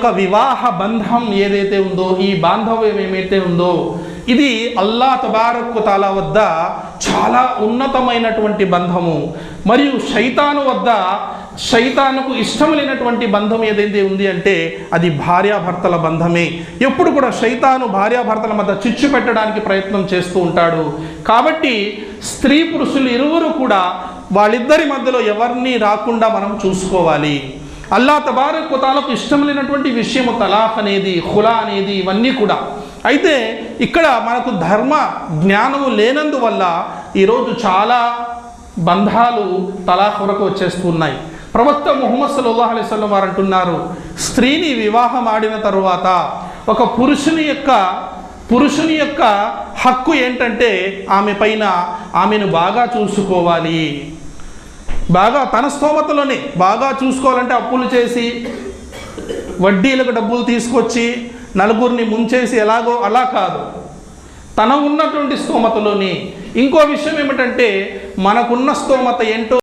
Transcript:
యొక్క వివాహ బంధం ఏదైతే ఉందో, ఈ బాంధవ్యం ఏమైతే ఉందో, ఇది అల్లాహ్ తబారక్ తాలా వద్ద చాలా ఉన్నతమైనటువంటి బంధము. మరియు శైతాను వద్ద, శైతానుకు ఇష్టం లేనటువంటి బంధం ఏదైతే ఉంది అంటే అది భార్యాభర్తల బంధమే. ఎప్పుడు కూడా శైతాను భార్యాభర్తల మధ్య చిచ్చు పెట్టడానికి ప్రయత్నం చేస్తూ ఉంటాడు. కాబట్టి స్త్రీ పురుషులు ఇరువురు కూడా వాళ్ళిద్దరి మధ్యలో ఎవరిని రాకుండా మనం చూసుకోవాలి. అల్లాహ్ తబారక్ తాలాకు ఇష్టం లేనటువంటి విషయము తలాఖ్ అనేది, ఖులా అనేది, ఇవన్నీ కూడా. అయితే ఇక్కడ మనకు ధర్మ జ్ఞానము లేనందువల్ల ఈరోజు చాలా బంధాలు తలాఖ్ వరకు వచ్చేస్తున్నాయి. ప్రవక్త ముహమ్మద్ సల్లల్లాహు అలైహి వసల్లం వారు అంటున్నారు, స్త్రీని వివాహం ఆడిన తరువాత ఒక పురుషుని యొక్క హక్కు ఏంటంటే ఆమె పైన ఆమెను బాగా చూసుకోవాలి. బాగా తన స్తోమతలోనే బాగా చూసుకోవాలంటే అప్పులు చేసి వడ్డీలకు డబ్బులు తీసుకొచ్చి నలుగురిని ముంచేసి ఎలాగో అలా కాదు, తన ఉన్నటువంటి స్తోమతలోని. ఇంకో విషయం ఏమిటంటే మనకున్న స్తోమత ఏంటో